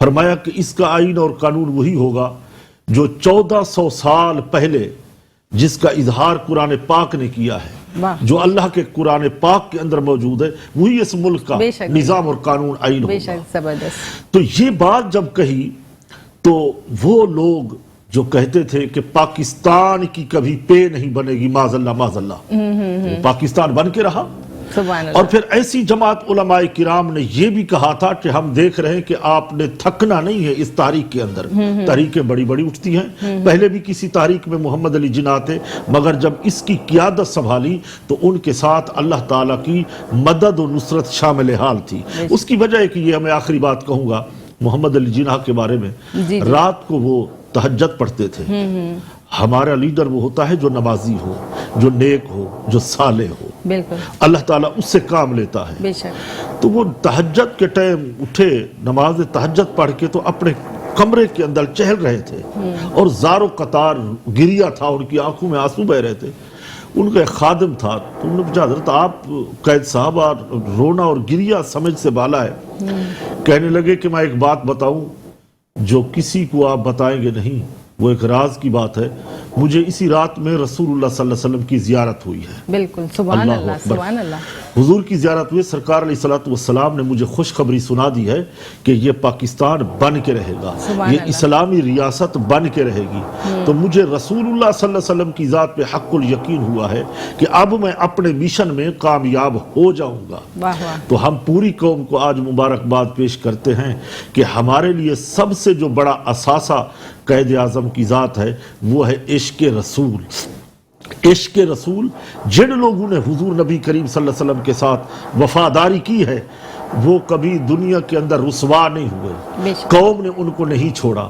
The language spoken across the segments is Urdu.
فرمایا کہ اس کا آئین اور قانون وہی ہوگا جو 1400 سال پہلے جس کا اظہار قرآن پاک نے کیا ہے، واہ، جو اللہ کے قرآن پاک کے اندر موجود ہے، وہی اس ملک کا بے شک، نظام اور قانون آئین بے ہوگا۔ شک زبردست۔ تو یہ بات جب کہی تو وہ لوگ جو کہتے تھے کہ پاکستان کی کبھی پے نہیں بنے گی، معاذ اللہ معاذ اللہ، وہ پاکستان بن کے رہا۔ سبحان اور اللہ۔ پھر ایسی جماعت علماء کرام نے یہ بھی کہا تھا کہ ہم دیکھ رہے ہیں کہ آپ نے تھکنا نہیں ہے اس تحریک کے اندر، تحریکیں بڑی بڑی اٹھتی ہیں، پہلے بھی کسی تحریک میں محمد علی جناح تھے، مگر جب اس کی قیادت سنبھالی تو ان کے ساتھ اللہ تعالیٰ کی مدد و نصرت شامل حال تھی۔ اس کی وجہ ہے کہ یہ میں آخری بات کہوں گا محمد علی جناح کے بارے میں، جی۔ رات کو وہ تہجد پڑھتے تھے۔ ہمارا لیڈر وہ ہوتا ہے جو نمازی ہو، جو نیک ہو، جو صالح ہو، بالکل، اللہ تعالیٰ اس سے کام لیتا ہے۔ بے شک، تو وہ تہجد کے ٹائم اٹھے، نماز تہجد پڑھ کے تو اپنے کمرے کے اندر چہل رہے تھے، اور زار و قطار گریا تھا، ان کی آنکھوں میں آنسو بہ رہے تھے۔ ان کا ایک خادم تھا، تو انہوں نے پوچھا حضرت آپ قید صاحب، رونا اور گریا سمجھ سے بالا ہے۔ کہنے لگے کہ میں ایک بات بتاؤں جو کسی کو آپ بتائیں گے نہیں، وہ ایک راز کی بات ہے، مجھے اسی رات میں رسول اللہ صلی اللہ علیہ وسلم کی زیارت ہوئی ہے۔ بالکل، سبحان اللہ اللہ، اکبر۔ سبحان اللہ۔ حضور کی زیارت ہوئی، سرکار علیہ السلام نے مجھے خوشخبری سنا دی ہے کہ یہ پاکستان بن کے رہے گا، سبحان یہ اللہ۔ اسلامی ریاست بن کے رہے گی۔ تو مجھے رسول اللہ صلی اللہ علیہ وسلم کی ذات پہ حق الیقین ہوا ہے کہ اب میں اپنے مشن میں کامیاب ہو جاؤں گا۔ واہ واہ، تو ہم پوری قوم کو آج مبارکباد پیش کرتے ہیں کہ ہمارے لیے سب سے جو بڑا اثاثہ قائد اعظم کی ذات ہے وہ ہے عشق رسول۔ عشق رسول، جن لوگوں نے حضور نبی کریم صلی اللہ علیہ وسلم کے ساتھ وفاداری کی ہے وہ کبھی دنیا کے اندر رسوا نہیں بے ہوئے، شک۔ قوم نے ان کو نہیں چھوڑا۔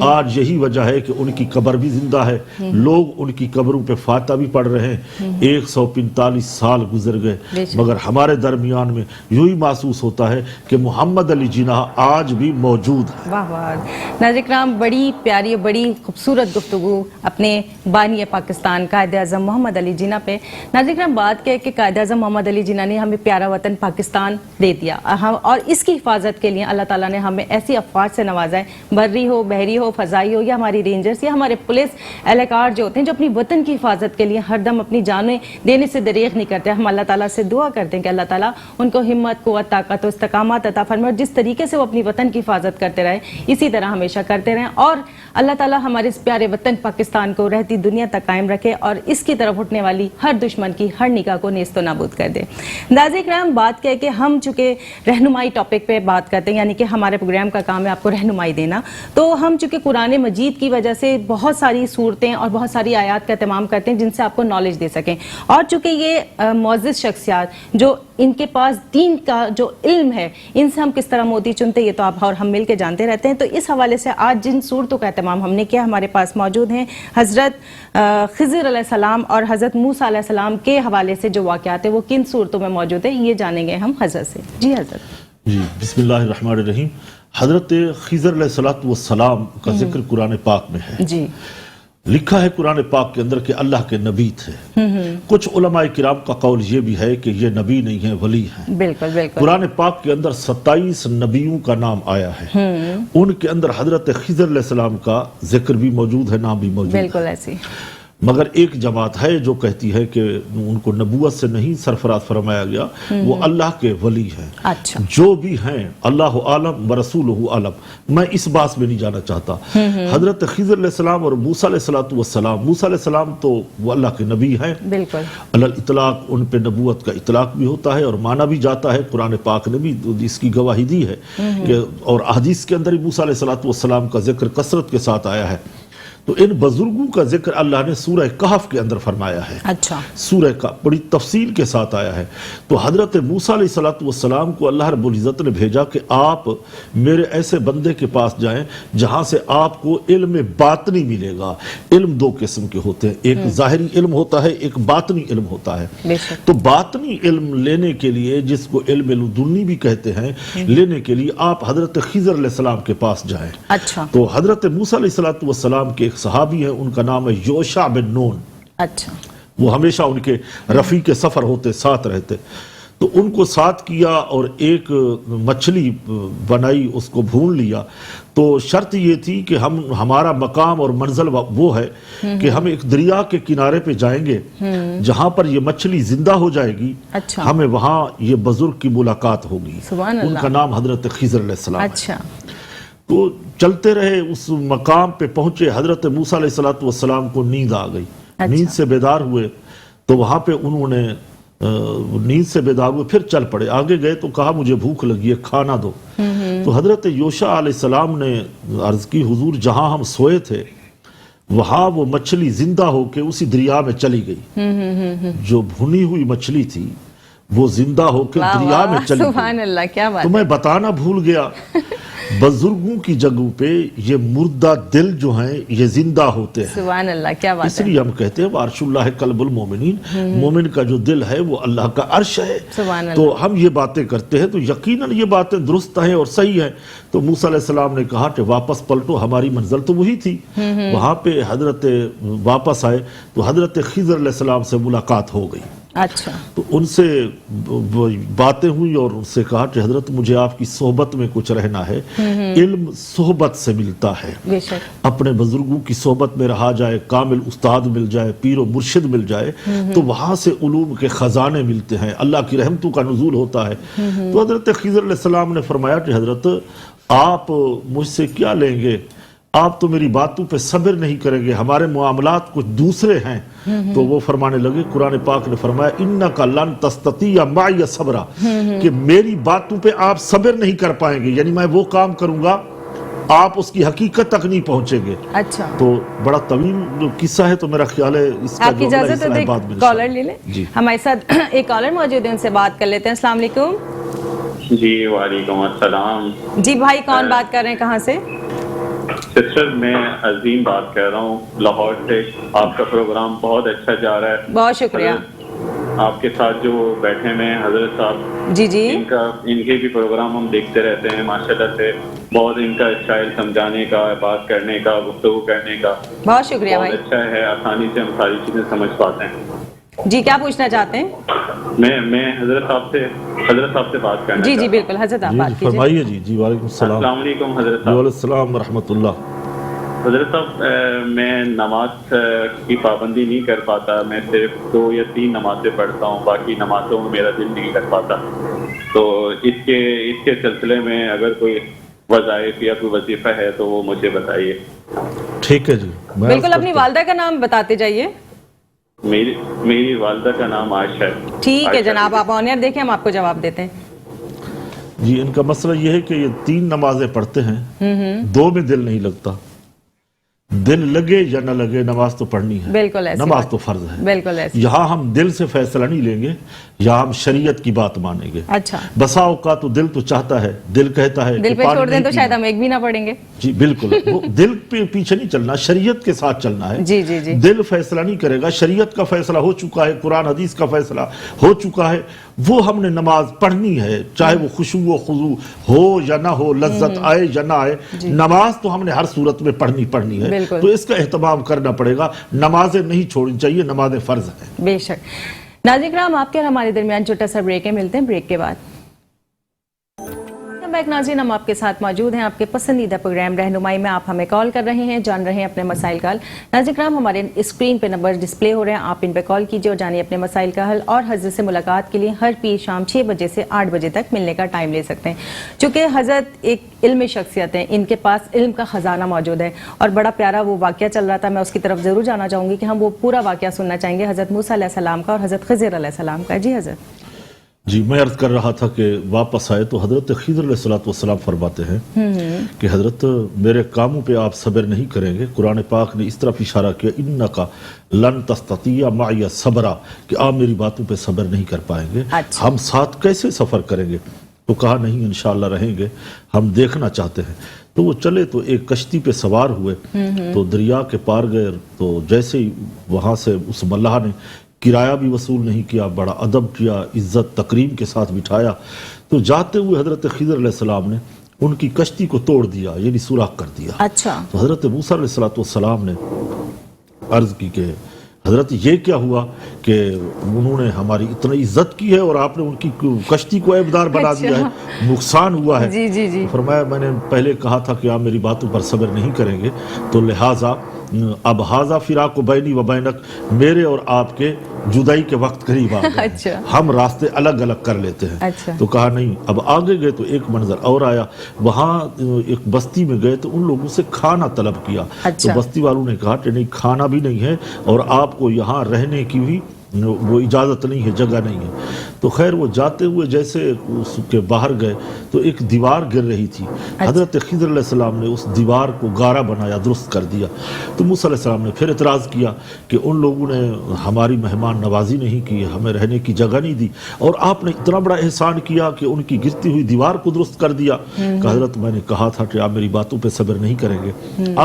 آج یہی وجہ ہے کہ ان کی قبر بھی زندہ ہے، لوگ ان کی قبروں پہ فاتحہ بھی پڑھ رہے ہیں۔ 145 سال گزر بے گئے، شک۔ مگر ہمارے درمیان میں یوں ہی محسوس ہوتا ہے کہ محمد علی جناح آج بھی موجود ہے۔ واہ واہ۔ ناظرین کرام، بڑی پیاری، بڑی خوبصورت گفتگو اپنے بانی پاکستان قائد اعظم محمد علی جناح پہ۔ ناظرین کرام، بات کہ قائد اعظم محمد علی جناح نے ہمیں پیارا وطن پاکستان دے دیا، اور اس کی حفاظت کے لیے اللہ تعالیٰ نے ہمیں ایسی افواج سے نوازا ہے، بری ہو، بحری ہو، فضائی ہو، یا ہماری رینجرز یا ہمارے پولیس اہلکار جو ہوتے ہیں جو اپنی وطن کی حفاظت کے لیے ہر دم اپنی جانیں دینے سے دریغ نہیں کرتے۔ ہم اللہ تعالیٰ سے دعا کرتے ہیں کہ اللہ تعالیٰ ان کو ہمت، قوت، طاقت و استقامت عطا فرمائے، اور جس طریقے سے وہ اپنی وطن کی حفاظت کرتے رہے اسی طرح ہمیشہ کرتے رہیں، اور اللہ تعالیٰ ہمارے اس پیارے وطن پاکستان کو رہتی دنیا تک قائم رکھے، اور اس کی طرف اٹھنے والی ہر دشمن کی ہر نگاہ کو نیست و نابود کر دے۔ ناظرین کرام، بات کہ ہم چونکہ رہنمائی ٹاپک پہ بات کرتے ہیں، یعنی کہ ہمارے پروگرام کا کام ہے آپ کو رہنمائی دینا، تو ہم چونکہ قرآن مجید کی وجہ سے بہت ساری صورتیں اور بہت ساری آیات کا اہتمام کرتے ہیں جن سے آپ کو نالج دے سکیں، اور چونکہ یہ معزز شخصیات جو ان کے پاس دین کا جو علم ہے، ان سے ہم کس طرح موتی چنتے یہ تو آپ اور ہم مل کے جانتے رہتے ہیں۔ تو اس حوالے سے آج جن صورتوں کا اہتمام ہم نے کیا، ہمارے پاس موجود ہیں حضرت خضر علیہ السلام اور حضرت موسیٰ علیہ السلام کے حوالے سے جو واقعات ہیں وہ کن صورتوں میں موجود ہیں، یہ جانیں گے ہم حضرت سے۔ جی حضرت۔ جی، بسم اللہ الرحمن الرحیم۔ حضرت خضر علیہ السلام کا ذکر قرآن پاک میں ہے۔ جی، لکھا ہے قرآن پاک کے اندر کہ اللہ کے نبی تھے۔ کچھ علماء کرام کا قول یہ بھی ہے کہ یہ نبی نہیں ہیں، ولی ہیں۔ بالکل بالکل۔ قرآن پاک کے اندر 27 نبیوں کا نام آیا ہے، ان کے اندر حضرت خضر علیہ السلام کا ذکر بھی موجود ہے، نام بھی موجود ہے۔ بالکل ایسی۔ مگر ایک جماعت ہے جو کہتی ہے کہ ان کو نبوت سے نہیں سرفراز فرمایا گیا، وہ اللہ کے ولی ہیں۔ اچھا، جو بھی ہیں اللہ عالم ورسولہ عالم، میں اس بات میں نہیں جانا چاہتا۔ حضرت خضر علیہ السلام اور موسیٰ علیہ السلام، موسیٰ علیہ السلام تو وہ اللہ کے نبی ہیں، بالکل علی الاطلاق ان پہ نبوت کا اطلاق بھی ہوتا ہے اور مانا بھی جاتا ہے، قرآن پاک نے بھی اس کی گواہی دی ہے کہ، اور احادیث کے اندر بھی موسیٰ علیہ السلام کا ذکر کثرت کے ساتھ آیا ہے۔ تو ان بزرگوں کا ذکر اللہ نے سورہ کہف کے اندر فرمایا ہے۔ اچھا، سورہ کا بڑی تفصیل کے ساتھ آیا ہے۔ تو حضرت موسیٰ علیہ السلام کو اللہ رب العزت نے بھیجا کہ آپ میرے ایسے بندے کے پاس جائیں جہاں سے آپ کو علم باطنی ملے گا۔ علم دو قسم کے ہوتے ہیں، ایک ظاہری علم ہوتا ہے، ایک باطنی علم ہوتا ہے۔ بے شک۔ تو باطنی علم لینے کے لیے، جس کو علم لدنی بھی کہتے ہیں، لینے کے لیے آپ حضرت خضر علیہ السلام کے پاس جائیں۔ اچھا، تو حضرت موسیٰ علیہ السلام کے ایک صحابی ہیں، ان کا نام ہے یوشع بن نون۔ اچھا، وہ ہمیشہ ان کے رفیق سفر ہوتے، ساتھ رہتے۔ تو ان کو ساتھ کیا اور ایک مچھلی بنائی، اس کو بھون لیا. تو شرط یہ تھی کہ ہمارا مقام اور منزل وہ ہے کہ ہم ایک دریا کے کنارے پہ جائیں گے جہاں پر یہ مچھلی زندہ ہو جائے گی. اچھا. ہمیں وہاں یہ بزرگ کی ملاقات ہوگی. سبحان ان اللہ. کا نام حضرت خضر علیہ السلام ہے. اچھا. تو چلتے رہے، اس مقام پہ پہنچے. حضرت موسیٰ علیہ السلام کو نیند آ گئی. نیند سے بیدار ہوئے تو وہاں پہ انہوں نے نیند سے بیدار ہوئے، پھر چل پڑے. آگے گئے تو کہا مجھے بھوک لگی ہے، کھانا دو. تو حضرت یوشع علیہ السلام نے عرض کی حضور جہاں ہم سوئے تھے وہاں وہ مچھلی زندہ ہو کے اسی دریا میں چلی گئی. جو بھنی ہوئی مچھلی تھی وہ زندہ ہو کے دریا میں چلی گئی. سبحان اللہ، کیا بات. تو میں بتانا بھول گیا، بزرگوں کی جگہوں پہ یہ مردہ دل جو ہیں یہ زندہ ہوتے ہیں. سبحان اللہ، کیا بات اس لیے ہم کہتے ہیں وارش اللہ قلب المومنین، مومن کا جو دل ہے وہ اللہ کا عرش ہے. سبحان اللہ. تو ہم یہ باتیں کرتے ہیں تو یقیناً یہ باتیں درست ہیں اور صحیح ہیں. تو موسیٰ علیہ السلام نے کہا کہ واپس پلٹو، ہماری منزل تو وہی تھی. وہاں پہ حضرت واپس آئے تو حضرت خضر علیہ السلام سے ملاقات ہو گئی. اچھا. تو ان سے باتیں ہوئی اور ان سے کہا کہ حضرت مجھے آپ کی صحبت میں کچھ رہنا ہے. علم صحبت سے ملتا ہے. بے شک. اپنے بزرگوں کی صحبت میں رہا جائے، کامل استاد مل جائے، پیر و مرشد مل جائے تو وہاں سے علوم کے خزانے ملتے ہیں، اللہ کی رحمتوں کا نزول ہوتا ہے. تو حضرت خضر علیہ السلام نے فرمایا کہ حضرت آپ مجھ سے کیا لیں گے؟ آپ تو میری باتوں پہ صبر نہیں کریں گے، ہمارے معاملات کچھ دوسرے ہیں. تو وہ فرمانے لگے، قرآن پاک نے فرمایا اِنَّكَ لَن تَسْتَطِيعَ مَعِيَ صَبْرًا، کہ میری باتوں پہ آپ صبر نہیں کر پائیں گے، یعنی میں وہ کام کروں گا آپ اس کی حقیقت تک نہیں پہنچیں گے. اچھا. تو بڑا طویل جو قصہ ہے تو میرا خیال ہے اس کا آپ کی اجازت ہے تو ایک کالر لے لیں. ہمارے ساتھ ایک کالر موجود ہے، ان سے بات کر لیتے ہیں. السلام علیکم. جی وعلیکم السلام. جی بھائی کون بات کر رہے ہیں، کہاں سے؟ سسٹر میں عظیم بات کر رہا ہوں لاہور سے. آپ کا پروگرام بہت اچھا جا رہا ہے. بہت شکریہ. آپ کے ساتھ جو بیٹھے ہوئے ہیں حضرت صاحب، جی جی، ان کے بھی پروگرام ہم دیکھتے رہتے ہیں ماشاءاللہ سے. بہت ان کا اسٹائل سمجھانے کا، بات کرنے کا، گفتگو کرنے کا بہت شکریہ بھائی. بہت اچھا ہے. آسانی سے ہم ساری چیزیں سمجھ پاتے ہیں. جی کیا پوچھنا چاہتے ہیں؟ میں حضرت صاحب سے بات کرنا. جی جی بالکل حضرت آپ بات کیجیے. فرمائیے. جی جی وعلیکم السلام. السلام علیکم حضرت صاحب. وعلیکم السلام ورحمۃ اللہ. حضرت صاحب میں نماز کی پابندی نہیں کر پاتا. میں صرف 2 یا 3 نمازیں پڑھتا ہوں، باقی نمازوں میں میرا دل نہیں کر پاتا. تو اس کے سلسلے میں اگر کوئی وظائف یا کوئی وظیفہ ہے تو وہ مجھے بتائیے. ٹھیک ہے جی. بالکل. اپنی والدہ کا نام بتاتے جائیے. میری والدہ کا نام عائشہ ہے. ٹھیک ہے جناب، آپ آنر دیکھیں، ہم آپ کو جواب دیتے ہیں. جی ان کا مسئلہ یہ ہے کہ یہ 3 نمازیں پڑھتے ہیں، 2 میں دل نہیں لگتا. دل لگے یا نہ لگے نماز تو پڑھنی ہے. بالکل ایسی نماز بات. تو فرض ہے. بالکل ایسی. یہاں ہم دل سے فیصلہ نہیں لیں گے، یہاں ہم شریعت کی بات مانیں گے. اچھا. بسا اوقات تو دل تو چاہتا ہے، دل کہتا ہے دل کہ پہ پانی چھوڑ دیں نہیں تو پینا. شاید ہم ایک بھی نہ پڑھیں گے. جی بالکل. وہ دل پہ پیچھے نہیں چلنا، شریعت کے ساتھ چلنا ہے. جی جی جی. دل فیصلہ نہیں کرے گا، شریعت کا فیصلہ ہو چکا ہے، قرآن حدیث کا فیصلہ ہو چکا ہے. وہ ہم نے نماز پڑھنی ہے، چاہے وہ خشوع و خضوع ہو یا نہ ہو، لذت آئے یا نہ آئے. نماز تو ہم نے ہر صورت میں پڑھنی ہے. تو اس کا اہتمام کرنا پڑے گا. نمازیں نہیں چھوڑنی چاہیے، نمازیں فرض ہیں. بے شک. ناظرین کرام، آپ کے اور ہمارے درمیان چھوٹا سا بریک ہے، ملتے ہیں بریک کے بعد. ناظرین ہم آپ کے ساتھ موجود ہیں آپ کے پسندیدہ پروگرام رہنمائی میں. آپ ہمیں کال کر رہے ہیں، جان رہے ہیں اپنے مسائل کا حل. ناظرین کرام، ہمارے اسکرین پہ نمبر ڈسپلے ہو رہے ہیں، آپ ان پہ کال کیجیے اور جانیے اپنے مسائل کا حل. اور حضرت سے ملاقات کے لیے ہر پیر شام 6 بجے سے 8 بجے تک ملنے کا ٹائم لے سکتے ہیں. چونکہ حضرت ایک علمی شخصیت ہیں، ان کے پاس علم کا خزانہ موجود ہے. اور بڑا پیارا وہ واقعہ چل رہا تھا، میں اس کی طرف ضرور جانا چاہوں گی کہ ہم وہ پورا واقعہ سننا چاہیں گے حضرت موسیٰ علیہ السلام کا اور حضرت خضر علیہ السلام کا. جی حضرت. جی میں عرض کر رہا تھا کہ واپس آئے تو حضرت خضر علیہ السلام فرماتے ہیں کہ حضرت میرے کاموں پہ آپ صبر نہیں کریں گے. قرآن پاک نے اس طرف اشارہ کیا اِنَّكَ لَن تَسْتَطِيعَ مَعِيَ صَبْرًا، کہ آپ میری باتوں پہ صبر نہیں کر پائیں گے. ہم ساتھ کیسے سفر کریں گے؟ تو کہا نہیں انشاءاللہ رہیں گے، ہم دیکھنا چاہتے ہیں. تو وہ چلے تو ایک کشتی پہ سوار ہوئے تو دریا کے پار گئے. تو جیسے ہی وہاں سے اس ملح نے کرایہ بھی وصول نہیں کیا، بڑا ادب کیا، عزت تکریم کے ساتھ بٹھایا. تو جاتے ہوئے حضرت خضر علیہ السلام نے ان کی کشتی کو توڑ دیا، یعنی سوراخ کر دیا. اچھا. تو حضرت موسیٰ علیہ السلام نے عرض کی کہ حضرت یہ کیا ہوا کہ انہوں نے ہماری اتنی عزت کی ہے اور آپ نے ان کی کشتی کو عیبدار بنا دیا ہے، نقصان ہوا ہے۔ جی جی جی، فرمایا میں نے پہلے کہا تھا کہ آپ میری باتوں پر صبر نہیں کریں گے، تو لہٰذا اب ہاذا فراق بینی و بینک، میرے اور آپ کے جدائی کے وقت قریب آ گئے، اچھا، ہم راستے الگ الگ کر لیتے ہیں۔ اچھا، تو کہا نہیں، اب آگے گئے تو ایک منظر اور آیا، وہاں ایک بستی میں گئے تو ان لوگوں سے کھانا طلب کیا، اچھا، تو بستی والوں نے کہا کہ نہیں، کھانا بھی نہیں ہے اور آپ کو یہاں رہنے کی بھی وہ اجازت نہیں ہے، جگہ نہیں ہے۔ تو خیر وہ جاتے ہوئے جیسے اس کے باہر گئے تو ایک دیوار گر رہی تھی، حضرت خضر علیہ السلام نے اس دیوار کو گارا بنایا، درست کر دیا۔ تو موسیٰ علیہ السلام نے پھر اعتراض کیا کہ ان لوگوں نے ہماری مہمان نوازی نہیں کی، ہمیں رہنے کی جگہ نہیں دی، اور آپ نے اتنا بڑا احسان کیا کہ ان کی گرتی ہوئی دیوار کو درست کر دیا۔ کہ حضرت میں نے کہا تھا کہ آپ میری باتوں پہ صبر نہیں کریں گے۔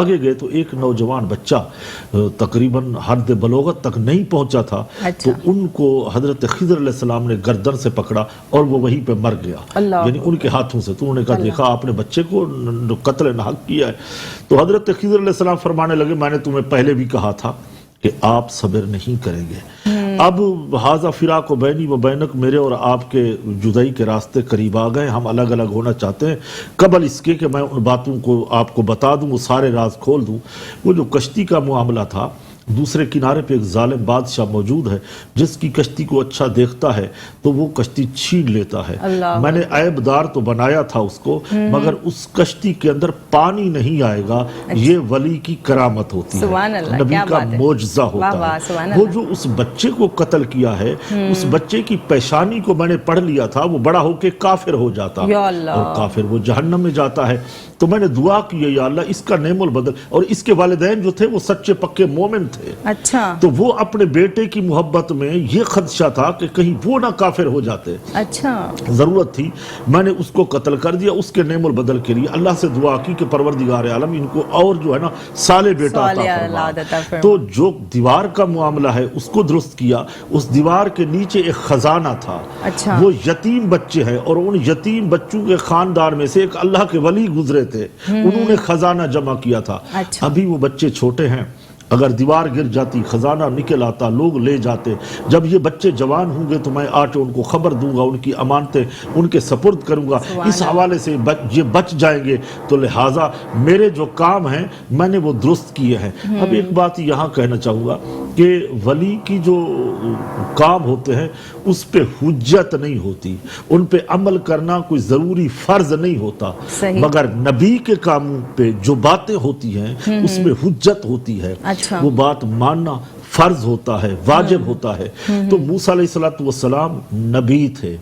آگے گئے تو ایک نوجوان بچہ تقریباً حد بلوغت تک نہیں پہنچا تھا، تو ان کو حضرت خضر علیہ السلام نے گردن سے پکڑا اور وہ وہیں پہ مر گیا، یعنی ان کے ہاتھوں سے۔ تو انہوں نے کہا دیکھا آپ نے بچے کو قتل ناحق کیا ہے۔ تو حضرت خضر علیہ السلام فرمانے لگے میں نے تمہیں پہلے بھی کہا تھا کہ آپ صبر نہیں کریں گے۔ اب ہاذا فراق و بینی و بینک، میرے اور آپ کے جدائی کے راستے قریب آ گئے، ہم الگ الگ ہونا چاہتے ہیں، قبل اس کے کہ میں ان باتوں کو آپ کو بتا دوں، وہ سارے راز کھول دوں۔ وہ جو کشتی کا معاملہ تھا، دوسرے کنارے پہ ایک ظالم بادشاہ موجود ہے، جس کی کشتی کو اچھا دیکھتا ہے تو وہ کشتی چھین لیتا ہے۔ میں نے عیب دار تو بنایا تھا اس کو، مگر اس کشتی کے اندر پانی نہیں آئے گا، یہ ولی کی کرامت ہوتی ہے، نبی کا معجزہ ہوتا ہے۔ وہ جو اس بچے کو قتل کیا ہے، اس بچے کی پیشانی کو میں نے پڑھ لیا تھا، وہ بڑا ہو کے کافر ہو جاتا، اور کافر وہ جہنم میں جاتا ہے۔ تو میں نے دعا کی ہے یا اللہ اس کا نعم البدل، اور اس کے والدین جو تھے وہ سچے پکے مومن تھے، اچھا، تو وہ اپنے بیٹے کی محبت میں یہ خدشہ تھا کہ کہیں وہ نہ کافر ہو جاتے، اچھا، ضرورت تھی، میں نے اس کو قتل کر دیا۔ اس کے نعم البدل کے لیے اللہ سے دعا کی کہ پروردگار عالم ان کو اور جو ہے نا صالح بیٹا عطا فرما۔ تو جو دیوار کا معاملہ ہے اس کو درست کیا۔ اس دیوار کے نیچے ایک خزانہ تھا، وہ یتیم بچے ہیں، اور ان یتیم بچوں کے خاندان میں سے ایک اللہ کے ولی گزرے تھے، انہوں نے خزانہ جمع کیا تھا۔ ابھی وہ بچے چھوٹے ہیں، اگر دیوار گر جاتی، خزانہ نکل آتا، لوگ لے جاتے۔ جب یہ بچے جوان ہوں گے تو میں آ کے ان کو خبر دوں گا، ان کی امانتیں ان کے سپرد کروں گا، اس حوالے سے یہ بچ جائیں گے، تو لہٰذا میرے جو کام ہیں میں نے وہ درست کیے ہیں۔ اب ایک بات یہاں کہنا چاہوں گا کہ ولی کی جو کام ہوتے ہیں اس پہ حجت نہیں ہوتی، ان پہ عمل کرنا کوئی ضروری فرض نہیں ہوتا، مگر نبی کے کاموں پہ جو باتیں ہوتی ہیں اس میں حجت ہوتی ہے، وہ بات ماننا فرض ہوتا ہے، واجب ہوتا ہے۔ تو موسیٰ علیہ السلام نبی تھے،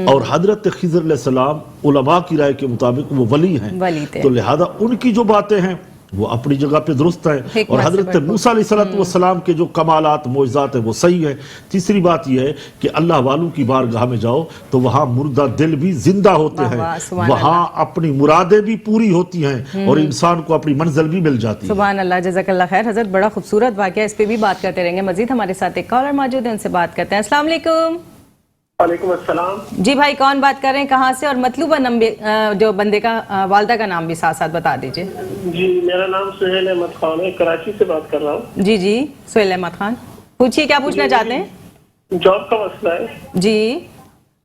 اور حضرت خضر علیہ السلام علماء کی رائے کے مطابق وہ ولی ہیں، تو لہذا ان کی جو باتیں ہیں وہ اپنی جگہ پہ درست ہیں، اور حضرت موسیٰ علیہ السلام کے جو کمالات معجزات ہیں وہ صحیح ہیں۔ تیسری بات یہ ہے کہ اللہ والوں کی بارگاہ میں جاؤ تو وہاں مردہ دل بھی زندہ ہوتے ہیں، وہاں اپنی مرادیں بھی پوری ہوتی ہیں، اور انسان کو اپنی منزل بھی مل جاتی ہے۔ سبحان اللہ، جزاک اللہ خیر حضرت، بڑا خوبصورت واقعہ، اس پہ بھی بات کرتے رہیں گے مزید۔ ہمارے ساتھ ایک کالر موجود ہے، ان سے بات کرتے ہیں۔ السلام علیکم۔ وعلیکم السلام جی بھائی، کون بات کر رہے ہیں، کہاں سے، اور مطلوبہ جو بندے کا والدہ کا نام بھی ساتھ ساتھ بتا دیجئے۔ جی میرا نام سہیل احمد خان ہے، کراچی سے بات کر رہا ہوں۔ جی جی سہیل احمد خان، پوچھیے کیا پوچھنا چاہتے ہیں۔ جاب کا مسئلہ ہے جی،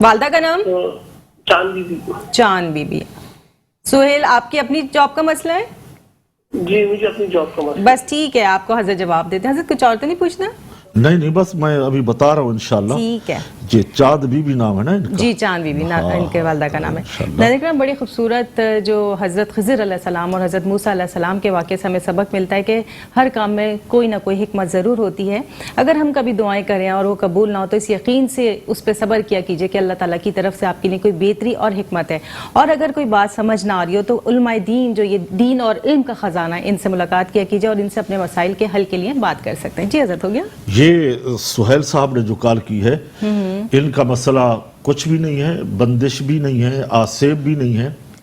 والدہ کا نام چاند بی بی۔ چاند بی بی۔ سہیل، آپ کی اپنی جاب کا مسئلہ ہے؟ جی مجھے اپنی جاب کا مسئلہ۔ بس ٹھیک ہے، آپ کو حضرت جواب دیتے ہیں۔ حضرت کچھ اور تو نہیں پوچھنا؟ نہیں، بس میں ابھی بتا رہا ہوں انشاءاللہ۔ ٹھیک ہے جی، چاند بی بی نام ہے نا ان کا؟ جی چاند بی بی ان کے والدہ کا نام ہے۔ ناظرین کرام، بڑی خوبصورت جو حضرت خضر علیہ السلام اور حضرت موسیٰ علیہ السلام کے واقعے سے ہمیں سبق ملتا ہے کہ ہر کام میں کوئی نہ کوئی حکمت ضرور ہوتی ہے۔ اگر ہم کبھی دعائیں کریں اور وہ قبول نہ ہو تو اس یقین سے اس پہ صبر کیا کیجئے کہ اللہ تعالیٰ کی طرف سے آپ کے لیے کوئی بہتری اور حکمت ہے۔ اور اگر کوئی بات سمجھ نہ آ رہی ہو تو علماء دین، جو یہ دین اور علم کا خزانہ ہے، ان سے ملاقات کیا کیجئے اور ان سے اپنے مسائل کے حل کے لیے بات کر سکتے ہیں۔ جی حضرت، ہو گیا؟ یہ سہیل صاحب نے جو کال کی ہے، ان کا مسئلہ کچھ بھی نہیں ہے، بندش بھی نہیں ہے، آسیب بھی نہیں ہے،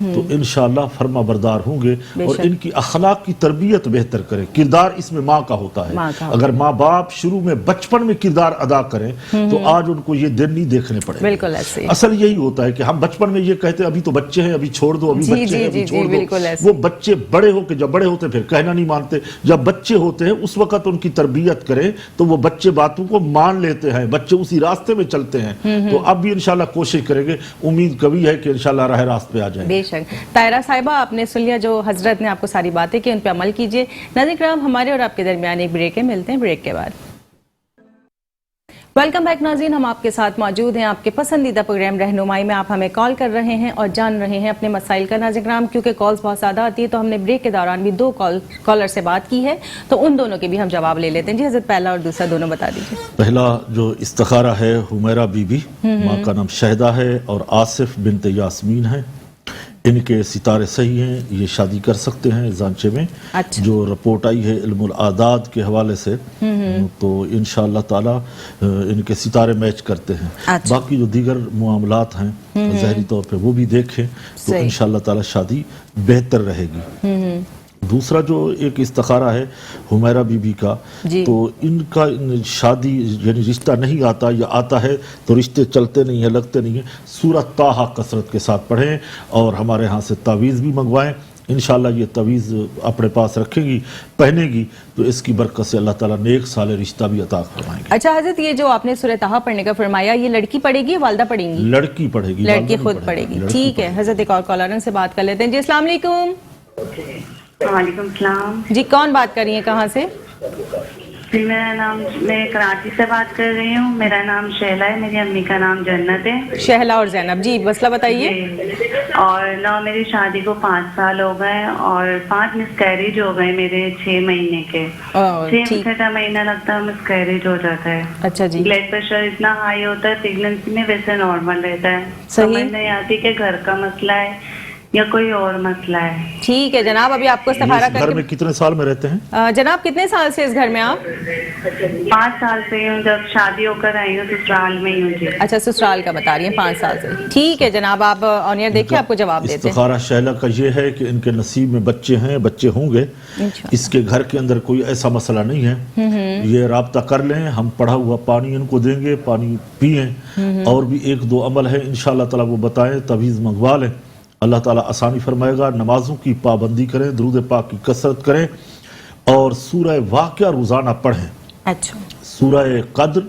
تو انشاءاللہ فرما بردار ہوں گے اور ان کی اخلاق کی تربیت بہتر کریں. کردار اس میں ماں کا ہوتا ہے. اگر ماں باپ شروع میں بچپن میں کردار ادا کریں تو آج ان کو یہ دن نہیں دیکھنے پڑے. بالکل ایسے اصل یہی ہوتا ہے کہ ہم بچپن میں یہ کہتے ہیں ابھی تو بچے ہیں, ابھی چھوڑ دو, ابھی بچے ہیں, ابھی چھوڑ دو. وہ بچے بڑے ہو کے جب بڑے ہوتے پھر کہنا نہیں مانتے. جب بچے ہوتے ہیں اس وقت ان کی تربیت کریں تو وہ بچے باتوں کو مان لیتے ہیں, بچے اسی راستے میں چلتے ہیں. تو اب بھی انشاءاللہ کوشش کریں گے, امید کبھی ہے کہ انشاءاللہ راہ راست پہ آ جائیں. بے شک. طاہرہ صاحبہ آپ نے سن لیا جو حضرت نے آپ کو ساری باتیں کی, ان پہ عمل کیجئے. ناظرین کرام ہمارے اور آپ کے درمیان ایک بریک ہے, ملتے ہیں بریک کے بعد. ویلکم بیک ناظرین, ہم آپ کے ساتھ موجود ہیں آپ کے پسندیدہ پروگرام رہنمائی میں. آپ ہمیں کال کر رہے ہیں اور جان رہے ہیں اپنے مسائل کا. ناظرین کرام کیونکہ کالز بہت زیادہ آتی ہے تو ہم نے بریک کے دوران بھی 2 کالر سے بات کی ہے, تو ان دونوں کے بھی ہم جواب لے لیتے ہیں. جی حضرت پہلا اور دوسرا دونوں بتا دیجیے. پہلا جو استخارہ ہے حمیرہ بی بی, ماں کا نام شہدہ ہے اور آصف بنت یاسمین ہے. ان کے ستارے صحیح ہیں, یہ شادی کر سکتے ہیں زانچے میں. جو رپورٹ آئی ہے علم العادات کے حوالے سے تو انشاءاللہ تعالی ان کے ستارے میچ کرتے ہیں. باقی جو دیگر معاملات ہیں ظاہری طور پہ وہ بھی دیکھیں تو انشاءاللہ تعالی شادی بہتر رہے گی. دوسرا جو ایک استخارہ ہے حمیرہ بی بی کا, تو ان کا شادی یعنی رشتہ نہیں آتا, یا آتا ہے تو رشتے چلتے نہیں ہیں, لگتے نہیں ہیں. سورہ طٰہٰ کثرت کے ساتھ پڑھیں اور ہمارے ہاں سے تعویذ بھی منگوائیں. انشاءاللہ یہ تعویذ اپنے پاس رکھے گی, پہنے گی تو اس کی برکت سے اللہ تعالیٰ نیک سال رشتہ بھی عطا فرمائیں گے. اچھا حضرت, یہ جو آپ نے سورہ طٰہٰ پڑھنے کا فرمایا, یہ لڑکی پڑھے گی یا والدہ پڑھیں گی؟ لڑکی پڑھے گی, لڑکی خود پڑھے گی. ٹھیک ہے حضرت, ایک اور کالر سے بات کر لیتے ہیں. جی السلام علیکم. وعلیکم السلام. جی کون بات کر رہی ہیں, کہاں سے؟ جی میرا نام, میں کراچی سے بات کر رہی ہوں. میرا نام شہلا ہے, میری امی کا نام جنت ہے. شہلا اور زینب, جی مسئلہ بتائیے. اور نہ میری شادی کو 5 سال ہو گئے اور 5 مسکیریج ہو گئے میرے 6 مہینے کے. 6 مہینہ لگتا ہے مسکیریج ہو جاتا ہے. اچھا جی. بلڈ پریشر اتنا ہائی ہوتا ہے پریگننسی میں, ویسے نارمل رہتا ہے. سمجھ نہیں آتی کہ گھر کا مسئلہ ہے یا کوئی اور مسئلہ ہے. ٹھیک ہے جناب, ابھی آپ کو استخارہ کر گھر میں کتنے سال میں رہتے ہیں جناب؟ کتنے سال سے اس گھر میں آپ؟ 5 سال سے ہوں, جب شادی ہو کر آئی ہوں سسرال میں ہی ہوں. جی اچھا, سسرال کا بتا رہی ہیں, 5 سال سے. ٹھیک ہے جناب, آپ آن ایئر دیکھیں, آپ کو جواب دیتے ہیں. استخارہ شہلا کا یہ ہے کہ ان کے نصیب میں بچے ہیں, بچے ہوں گے. اس کے گھر کے اندر کوئی ایسا مسئلہ نہیں ہے. یہ رابطہ کر لیں, ہم پڑھا ہوا پانی ان کو دیں گے, پانی پئیں. اور بھی 1-2 عمل ہے انشاءاللہ تعالی وہ بتائیں, تعویذ منگوا لیں, اللہ تعالیٰ آسانی فرمائے گا. نمازوں کی پابندی کریں, درود پاک کی کثرت کریں اور سورہ واقعہ روزانہ پڑھیں. اچھا. سورہ قدر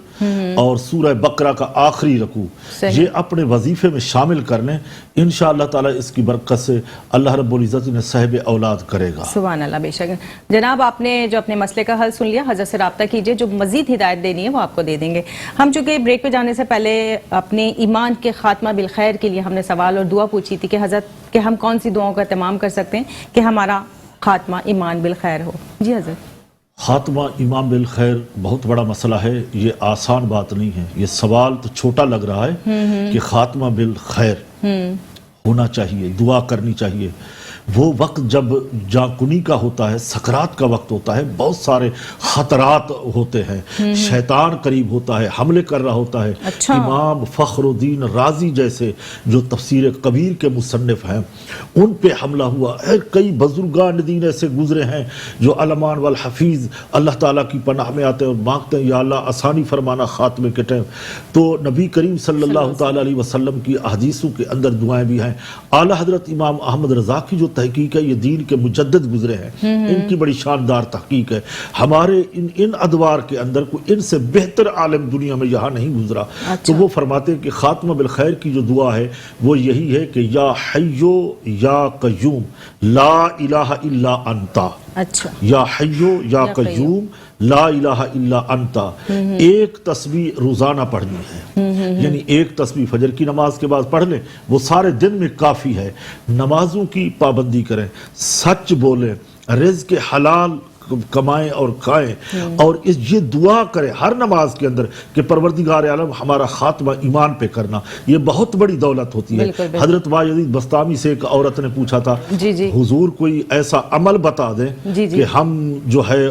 اور سورہ بقرہ کا آخری رکوع یہ اپنے وظیفے میں شامل کر لیں. انشاءاللہ تعالیٰ اس کی برکت سے اللہ رب العزت انہیں صاحب اولاد کرے گا. سبحان اللہ. بے شک جناب, آپ نے جو اپنے مسئلے کا حل سن لیا, حضرت سے رابطہ کیجئے, جو مزید ہدایت دینی ہے وہ آپ کو دے دیں گے. ہم چونکہ بریک پہ جانے سے پہلے اپنے ایمان کے خاتمہ بالخیر کے لیے ہم نے سوال اور دعا پوچھی تھی کہ حضرت کہ ہم کون سی دعاؤں کا اہتمام کر سکتے ہیں کہ ہمارا خاتمہ ایمان بالخیر ہو. جی حضرت. خاتمہ ایمان بالخیر بہت بڑا مسئلہ ہے, یہ آسان بات نہیں ہے. یہ سوال تو چھوٹا لگ رہا ہے کہ خاتمہ بالخیر ہونا چاہیے, دعا کرنی چاہیے. وہ وقت جب جاکنی کا ہوتا ہے, سکرات کا وقت ہوتا ہے, بہت سارے خطرات ہوتے ہیں, شیطان قریب ہوتا ہے, حملے کر رہا ہوتا ہے. امام فخر الدین رازی جیسے جو تفسیر کبیر کے مصنف ہیں ان پہ حملہ ہوا ہے. کئی بزرگان دین ایسے گزرے ہیں جو علمان والحفیظ اللہ تعالیٰ کی پناہ میں آتے ہیں اور مانگتے ہیں یا اللہ آسانی فرمانا خاتمے کے ٹائم. تو نبی کریم صلی اللہ تعالیٰ علیہ وسلم کی احادیثوں کے اندر دعائیں بھی ہیں. اعلیٰ حضرت امام احمد رضا کی جو تحقیق ہے, یہ دین کے مجدد گزرے ہیں, ان کی بڑی شاندار تحقیق ہے. ہمارے ان ادوار کے اندر کوئی ان سے بہتر عالم دنیا میں یہاں نہیں گزرا. تو وہ فرماتے ہیں کہ خاتمہ بالخیر کی جو دعا ہے وہ یہی ہے کہ یا حیو یا قیوم لا الہ الا انتا. اچھا. یا حیو یا قیوم لا الہ الا انتا. ایک تسبیح روزانہ پڑھنی ہے, یعنی ایک تسبیح فجر کی نماز کے بعد پڑھ لیں, وہ سارے دن میں کافی ہے. نمازوں کی پابندی کریں, سچ بولیں, رزق حلال کمائیں اور کھائیں, اور یہ دعا کریں ہر نماز کے اندر کہ پروردگار عالم ہمارا خاتمہ ایمان پہ کرنا. یہ بہت بڑی دولت ہوتی ہے. حضرت واجد بستامی سے ایک عورت نے پوچھا تھا حضور کوئی ایسا عمل بتا دیں کہ ہم جو ہے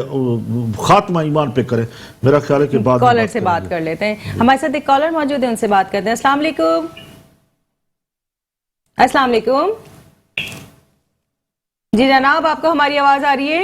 خاتمہ ایمان پہ کریں. میرا خیال ہے کہ بعد کالر سے بات کر لیتے ہیں. ہمارے ساتھ ایک کالر موجود ہے, ان سے بات کرتے ہیں. السلام علیکم. السلام علیکم. جی جناب آپ کو ہماری آواز آ رہی ہے؟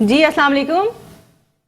جی السلام علیکم.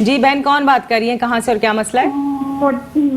جی بہن کون بات کر رہی ہیں, کہاں سے اور کیا مسئلہ ہے؟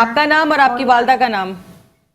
آپ کا نام اور آپ کی والدہ کا نام؟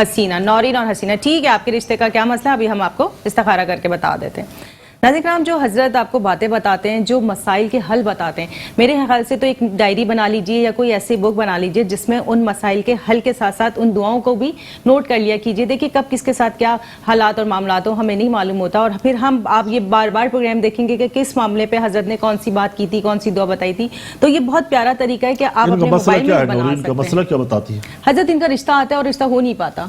حسینہ, نورین اور حسینہ. ٹھیک ہے, آپ کے رشتے کا کیا مسئلہ ہے ابھی ہم آپ کو استخارہ کر کے بتا دیتے ہیں. ناظرین کرام, جو حضرت آپ کو باتیں بتاتے ہیں, جو مسائل کے حل بتاتے ہیں, میرے خیال سے تو ایک ڈائری بنا لیجئے یا کوئی ایسی بک بنا لیجئے جس میں ان مسائل کے حل کے ساتھ ساتھ ان دعاؤں کو بھی نوٹ کر لیا کیجئے. دیکھیں کب کس کے ساتھ کیا حالات اور معاملات ہو ہمیں نہیں معلوم ہوتا, اور پھر ہم آپ یہ بار بار پروگرام دیکھیں گے کہ کس معاملے پہ حضرت نے کون سی بات کی تھی, کون سی دعا بتائی تھی. تو یہ بہت پیارا طریقہ ہے کہ آپ اپنے موبائل میں بنا سکتے ہیں. مسئلہ کیا بتاتی ہے حضرت ان کا رشتہ آتا ہے اور رشتہ ہو نہیں پاتا,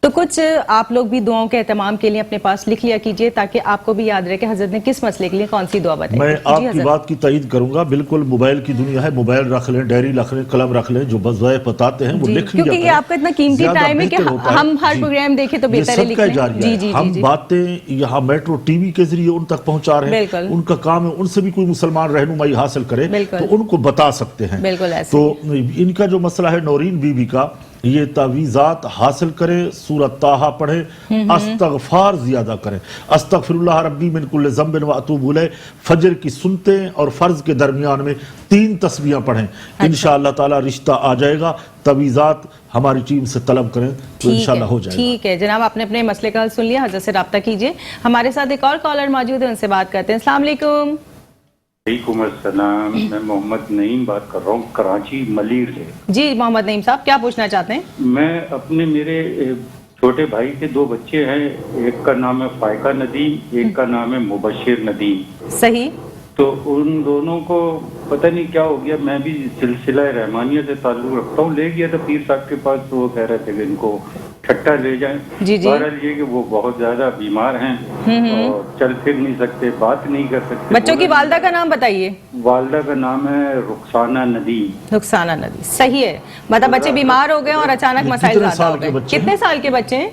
تو کچھ آپ لوگ بھی دعاؤں کے اہتمام کے لیے اپنے پاس لکھ لیا کیجئے تاکہ آپ کو بھی یاد رہے کہ حضرت نے کس مسئلے کے لیے کون سی دعا بتائی. میں آپ کی بات کی تائید کروں گا, بالکل موبائل کی دنیا ہے, موبائل رکھ لیں, ڈائری رکھ لیں, قلم رکھ لیں, جو بذائع بتاتے ہیں وہ لکھ لیا. کیونکہ یہ آپ کا اتنا قیمتی ٹائم ہے کہ ہم ہر پروگرام دیکھیں تو بہتر ہے لکھ لیں. جی جی ہم باتیں یہاں میٹرو ٹی وی کے ذریعے ان تک پہنچا رہے ہیں, ان کا کام ہے ان سے بھی کوئی مسلمان رہنمائی حاصل کرے تو ان کو بتا سکتے ہیں. تو ان کا جو مسئلہ ہے نورین بی بی کا, یہ تعویذات حاصل کریں, سورۃ طٰہٰ پڑھیں, استغفار زیادہ کریں, استغفر اللہ ربی من کل ذنب و اتوب الیہ, فجر کی سنتیں اور فرض کے درمیان میں 3 تسبیحاں پڑھیں, انشاءاللہ تعالی رشتہ آ جائے گا. تعویذات ہماری ٹیم سے طلب کریں تو انشاءاللہ ہو جائے گا. ٹھیک ہے جناب, آپ نے اپنے مسئلے کا حل سن لیا, حضرت سے رابطہ کیجئے. ہمارے ساتھ ایک اور کالر موجود ہے, ان سے بات کرتے ہیں. السلام علیکم. وعلیکم السلام, میں محمد نعیم بات کر رہا ہوں کراچی ملیر سے. جی محمد نعیم صاحب, کیا پوچھنا چاہتے ہیں؟ میں اپنے میرے چھوٹے بھائی کے 2 بچے ہیں, ایک کا نام ہے فائقہ ندیم, ایک کا نام ہے مبشر ندیم. صحیح. تو ان دونوں کو پتہ نہیں کیا ہو گیا, میں بھی سلسلہ رحمانیہ سے تعلق رکھتا ہوں, لے گیا تھا پیر صاحب کے پاس, تو وہ کہہ رہے تھے کہ ان کو ٹھٹا لے جائیں. بہرحال یہ کہ وہ بہت زیادہ بیمار ہیں اور چل پھر نہیں سکتے, بات نہیں کر سکتے. بچوں کی والدہ کا نام بتائیے. والدہ کا نام ہے رخسانہ ندیم. رخسانہ ندیم, صحیح ہے. مطلب بچے بیمار ہو گئے اور اچانک مسائل زیادہ ہو گئے. کتنے سال کے بچے ہیں؟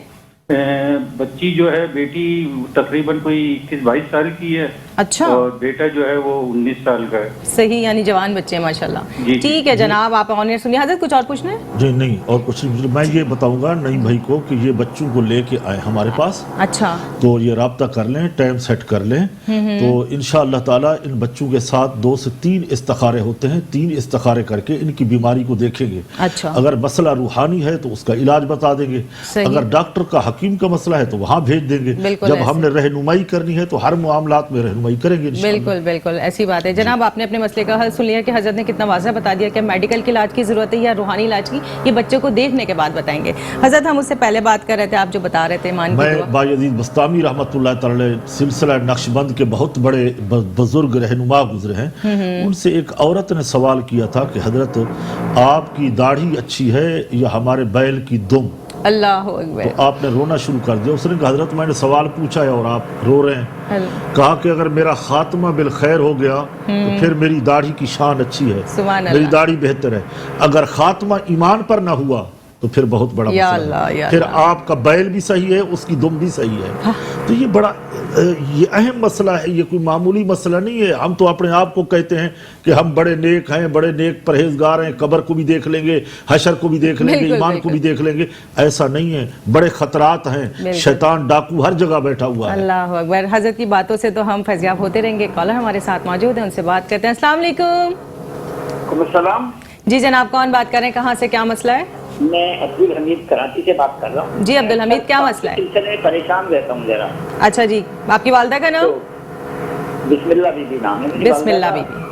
بچی جو ہے بیٹی تقریباً کوئی 21-22 سال کی ہے. اچھا. اور بیٹا جو ہے وہ 19 سال کا ہے. صحیح, یعنی جوان بچے ہیں ماشاءاللہ. ٹھیک ہے جناب, آپ آنر سنیے. حضرت کچھ اور پوچھنا ہے؟ جی نہیں, اور کچھ نہیں. میں یہ بتاؤں گا نعیم بھائی کو کہ یہ بچوں کو لے کے آئے ہمارے پاس. اچھا. تو یہ رابطہ کر لیں, ٹائم سیٹ کر لیں, تو انشاءاللہ تعالی ان بچوں کے ساتھ 2 سے 3 استخارے ہوتے ہیں. 3 استخارے کر کے ان کی بیماری کو دیکھیں گے. اچھا. اگر مسئلہ روحانی ہے تو اس کا علاج بتا دیں گے, اگر ڈاکٹر کا حکیم کا مسئلہ ہے تو وہاں بھیج دیں گے. جب ہم نے رہنمائی کرنی ہے تو ہر معاملات میں رہنمائی کریں گے. بالکل بالکل ایسی بات ہے. جناب آپ نے اپنے مسئلے کا حل سن لیا کہ حضرت نے کتنا واضح بتا دیا کہ میڈیکل کے علاج کی ضرورت ہے یا روحانی علاج کی, یہ بچوں کو دیکھنے کے بعد بتائیں گے. حضرت ہم اس سے پہلے بات کر رہے تھے, آپ جو بتا رہے تھے ایمان کی دعا. میں بایزید بستامی رحمۃ اللہ تعالی سلسلہ نقشبند کے بہت بڑے بزرگ رہنما گزرے ہیں, ان سے ایک عورت نے سوال کیا تھا کہ حضرت آپ کی داڑھی اچھی ہے یا ہمارے بیل کی دم. اللہ اکبر. تو آپ نے رونا شروع کر دیا. اس نے کہا حضرت میں نے سوال پوچھا ہے اور آپ رو رہے ہیں. کہا کہ اگر میرا خاتمہ بالخیر ہو گیا تو پھر میری داڑھی کی شان اچھی ہے, میری داڑھی بہتر ہے. اگر خاتمہ ایمان پر نہ ہوا تو پھر بہت بڑا مسئلہ ہے, پھر آپ کا بیل بھی صحیح ہے, اس کی دم بھی صحیح ہے. تو یہ بڑا یہ اہم مسئلہ ہے, یہ کوئی معمولی مسئلہ نہیں ہے. ہم تو اپنے آپ کو کہتے ہیں کہ ہم بڑے نیک ہیں, بڑے نیک پرہیزگار ہیں, قبر کو بھی دیکھ لیں گے, حشر کو بھی دیکھ لیں گے, ایمان کو بھی دیکھ لیں گے. ایسا نہیں ہے, بڑے خطرات ہیں, شیطان ڈاکو ہر جگہ بیٹھا ہوا ہے. اللہ اکبر. حضرت کی باتوں سے تو ہم فیضیاب ہوتے رہیں گے. کالر ہمارے ساتھ موجود ہیں, ان سے بات کرتے ہیں. السلام علیکم. وعلیکم السلام. جی جناب کون بات کر رہے ہیں, کہاں سے, کیا مسئلہ ہے؟ میں عبدالحمید کراچی سے بات کر رہا ہوں. جی عبدالحمید, کیا مسئلہ ہے؟ سلسلے میں پریشان رہتا ہوں ذرا. اچھا جی, آپ کی والدہ کا نام؟ بسم اللہ بی بی نام ہے. بسم اللہ بی بی.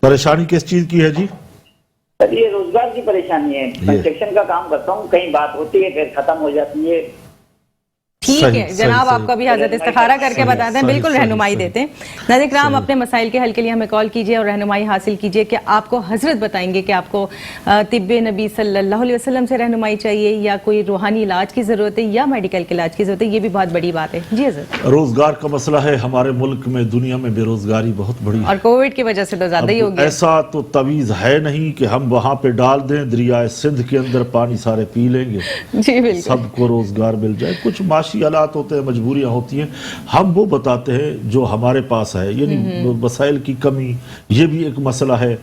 پریشانی کس چیز کی ہے جی؟ سر یہ روزگار کی پریشانی ہے. کنسٹرکشن کا کام کرتا ہوں, کہیں بات ہوتی ہے پھر ختم ہو جاتی ہے. ٹھیک ہے جناب, آپ کو بھی حضرت استخارہ کر کے بتاتے ہیں, بالکل رہنمائی دیتے ہیں. ناظرین کرام, اپنے مسائل کے حل کے لیے ہمیں کال کیجئے اور رہنمائی حاصل کیجئے کہ آپ کو حضرت بتائیں گے کہ آپ کو طب نبی صلی اللہ علیہ وسلم سے رہنمائی چاہیے یا کوئی روحانی علاج کی ضرورت ہے یا میڈیکل کے علاج کی ضرورت ہے. یہ بھی بہت بڑی بات ہے. جی حضرت. روزگار کا مسئلہ ہے ہمارے ملک میں, دنیا میں بے روزگاری بہت بڑی ہے, اور کووڈ کی وجہ سے تو زیادہ ہی ہو گیا. ایسا تو تعویذ ہے نہیں کہ ہم وہاں پہ ڈال دیں, دریائے سندھ کے اندر پانی سارے پی لیں گے, جی بالکل, سب کو روزگار مل جائے. کچھ معاشی معاشی حالات ہوتے ہیں, مجبوریاں ہوتی ہیں, ہم وہ بتاتے ہیں جو ہمارے پاس ہے. یعنی وسائل کی کمی یہ بھی ایک مسئلہ ہے,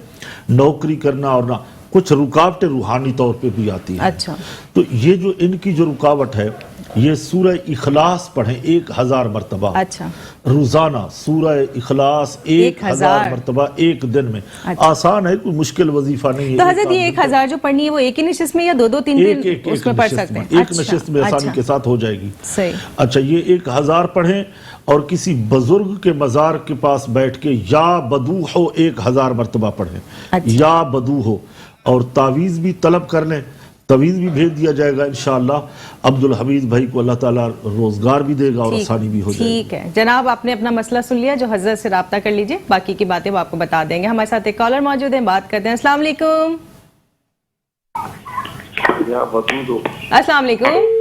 نوکری کرنا اور نہ کچھ رکاوٹیں روحانی طور پہ بھی آتی ہیں. اچھا, تو یہ جو ان کی جو رکاوٹ ہے, یہ سورہ اخلاص پڑھیں 1000 مرتبہ. اچھا, روزانہ سورہ اخلاص 1000 مرتبہ ایک دن میں. آسان ہے, کوئی مشکل وظیفہ نہیں ہے. تو حضرت یہ 1000 جو پڑھنی ہے وہ ایک ہی نشست میں یا 2-3 دن اس میں پڑھ سکتے ہیں؟ ایک نشست میں آسانی کے ساتھ ہو جائے گی. صحیح. اچھا, یہ 1000 پڑھیں اور کسی بزرگ کے مزار کے پاس بیٹھ کے یا بدو ہو 1000 مرتبہ پڑھیں. یا بدو ہو, اور تعویذ بھی طلب کر لیں, تعویذ بھی بھیج دیا جائے گا انشاءاللہ. عبدالحمید بھائی کو اللہ تعالیٰ روزگار بھی دے گا اور آسانی بھی ہو جائے گی. ٹھیک ہے جناب, آپ نے اپنا مسئلہ سن لیا, جو حضرت سے رابطہ کر لیجئے, باقی کی باتیں وہ آپ کو بتا دیں گے. ہمارے ساتھ ایک کالر موجود ہیں, بات کرتے ہیں. السلام علیکم. السلام علیکم.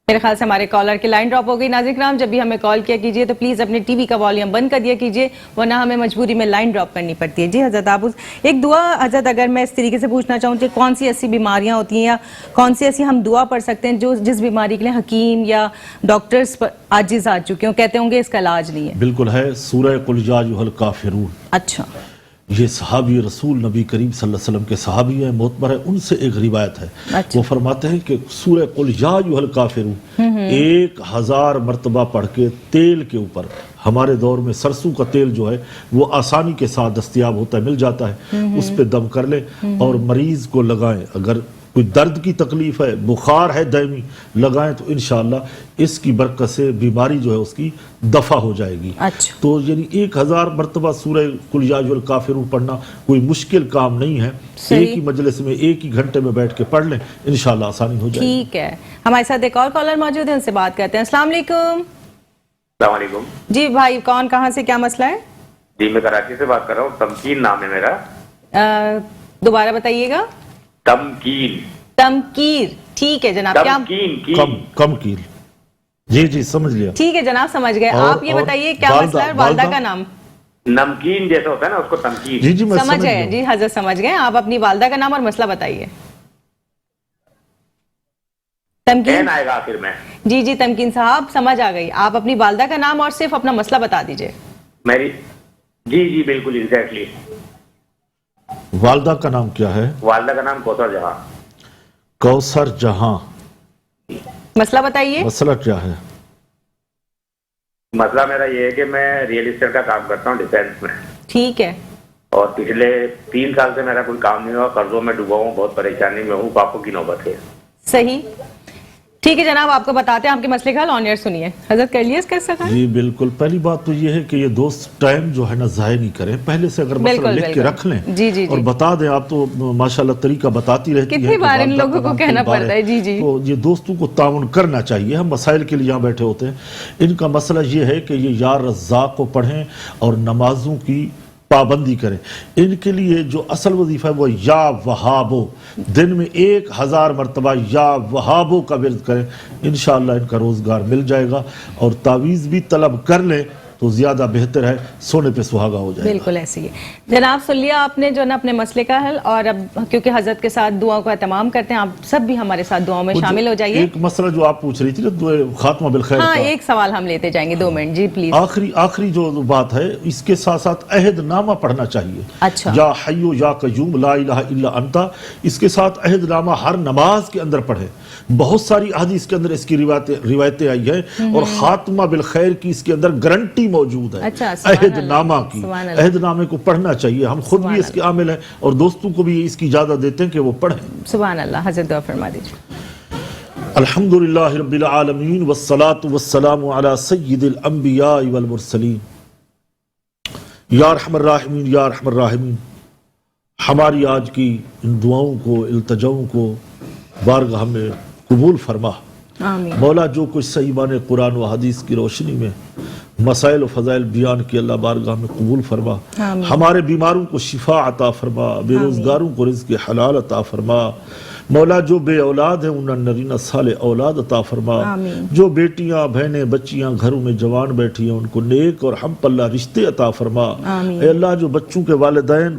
میرے خیال سے ہمارے کالر کی لائن ڈراپ ہو گئی. ناظرین کرام, جب بھی ہمیں کال کیا کیجئے تو پلیز اپنے ٹی وی کا والیوم بند کر دیا کیجئے, ورنہ ہمیں مجبوری میں لائن ڈراپ کرنی پڑتی ہے. جی حضرت, آپ ایک دعا حضرت اگر میں اس طریقے سے پوچھنا چاہوں کہ کون سی ایسی بیماریاں ہوتی ہیں یا کون سی ایسی ہم دعا پڑھ سکتے ہیں جو جس بیماری کے لیے حکیم یا ڈاکٹرز عاجز آ چکے ہوں, کہتے ہوں گے اس کا علاج نہیں ہے؟ بالکل ہے, سورہ قل یا ایھا الکافرون. اچھا, یہ صحابی رسول نبی کریم صلی اللہ علیہ وسلم کے صحابی ہیں, معتبر ہے, ان سے ایک روایت ہے. وہ فرماتے ہیں کہ سورہ قل یا ایھا الکافرون 1000 مرتبہ پڑھ کے تیل کے اوپر, ہمارے دور میں سرسوں کا تیل جو ہے وہ آسانی کے ساتھ دستیاب ہوتا ہے, مل جاتا ہے, اس پہ دم کر لیں اور مریض کو لگائیں. اگر کوئی درد کی تکلیف ہے, بخار ہے دائمی, لگائیں تو انشاءاللہ اس کی برکت سے بیماری جو ہے اس کی دفع ہو جائے گی. اچھا, تو یعنی 1000 مرتبہ سورہ قل یا ایھا الکافرون پڑھنا کوئی مشکل کام نہیں ہے. ایک ہی مجلس میں ایک ہی گھنٹے میں بیٹھ کے پڑھ لیں, انشاءاللہ آسانی ہو جائے گی. ٹھیک ہے, ہمارے ساتھ ایک اور کالر موجود ہے, ان سے بات کرتے ہیں. السلام علیکم. السلام علیکم. جی بھائی, کون, کہاں سے, کیا مسئلہ ہے؟ جی میں کراچی سے بات کر رہا ہوں, تمکین نام ہے میرا. دوبارہ بتائیے گا. تمکین. تمکیر, ٹھیک ہے جناب. کمکیر. جی جی سمجھ لیا. ٹھیک ہے جناب, سمجھ گئے. آپ یہ بتائیے کیا مسئلہ ہے؟ والدہ کا نام نمکین جیسا ہوتا ہے نا, اس کو تمکین. جی جی سمجھ گئے. جی حضرت سمجھ گئے. آپ اپنی والدہ کا نام اور مسئلہ بتائیے. تمکین آئے گا آخر میں. جی جی تمکین صاحب, سمجھ آ گئی. آپ اپنی والدہ کا نام اور صرف اپنا مسئلہ بتا دیجئے. میری جی جی بالکل ایگزیکٹلی. والدہ کا نام کیا ہے؟ والدہ کا نام کوثر جہاں. کوثر جہاں. مسئلہ بتائیے. مسئلہ کیا ہے؟ مسئلہ میرا یہ ہے کہ میں ریئل اسٹیٹ کا کام کرتا ہوں ڈیفینس میں. ٹھیک ہے. اور پچھلے 3 سال سے میرا کوئی کام نہیں ہوا, قرضوں میں ڈوبا ہوں, بہت پریشانی میں ہوں, پاپوں کی نوبت ہے. صحیح, ٹھیک ہے جناب, آپ کو بتاتے ہیں آپ کے مسئلے کا حل. آن ایئر سنیے. حضرت کر لیے اس کا سکھا. جی بالکل. پہلی بات تو یہ ہے کہ یہ دوست ٹائم جو ہے نا ضائع نہیں کریں, پہلے سے اگر مسئلہ لکھ کے رکھ لیں اور بتا دیں. آپ تو ماشاءاللہ طریقہ بتاتی رہتی ہیں, کتنی بار ان لوگوں کو کہنا پڑتا ہے. جی جی, تو یہ دوستوں کو تعاون کرنا چاہیے. ہم مسائل کے لیے یہاں بیٹھے ہوتے ہیں. ان کا مسئلہ یہ ہے کہ یہ یا رزاق کو پڑھیں اور نمازوں کی پابندی کریں. ان کے لیے جو اصل وظیفہ ہے وہ یا وہابو, دن میں 1000 مرتبہ یا وہابو کا ورد کریں, انشاءاللہ ان کا روزگار مل جائے گا. اور تعویذ بھی طلب کر لیں تو زیادہ بہتر ہے, سونے پہ سہاگا ہو جائے گا. بالکل ایسی ہے جناب. سن لیا آپ نے جو نا اپنے مسئلے کا حل, اور اب کیونکہ حضرت کے ساتھ دعاؤں کا اہتمام کرتے ہیں, آپ سب بھی ہمارے ساتھ دعاؤں میں شامل ہو جائیے. ایک مسئلہ جو آپ پوچھ رہی تھی نا, خاتمہ بالخیر. ہاں, ایک سوال ہم لیتے جائیں گے, 2 منٹ. G please. آخری جو بات ہے, اس کے ساتھ ساتھ عہد نامہ پڑھنا چاہیے. اچھا. یا حیو یا قیوم لا الہ الا انتا, اس کے ساتھ عہد نامہ ہر نماز کے اندر پڑھیں. بہت ساری احادیث کے اندر اس کی روایتیں آئی ہیں, اور خاتمہ بالخیر کی اس کے اندر گارنٹی موجود ہے. عہد نامہ کی, عہد نامے کو پڑھنا چاہیے. ہم خود بھی اس کے عامل ہیں اور دوستوں کو بھی اس کی اجازت دیتے ہیں کہ وہ پڑھیں. سبحان اللہ. حضرت دعا فرما دیجیے. الحمدللہ رب العالمین والصلاة والسلام علی سید الانبیاء والمرسلین. یا ارحم الراحمین یا ارحم الراحمین, ہماری آج کی ان دعاؤں کو, التجاؤں کو بارگاہ میں قبول فرما. مولا, جو کچھ صحیح معنی قرآن و حدیث کی روشنی میں مسائل و فضائل بیان کی, اللہ بارگاہ میں قبول فرما. ہمارے بیماروں کو شفا عطا فرما, بے روزگاروں کو رزق حلال عطا فرما. مولا, جو بے اولاد ہیں انہیں نرینہ صالح اولاد عطا فرما. جو بیٹیاں, بہنیں, بچیاں گھروں میں جوان بیٹھی ہیں, ان کو نیک اور ہم پلہ رشتے عطا فرما. اے اللہ, جو بچوں کے والدین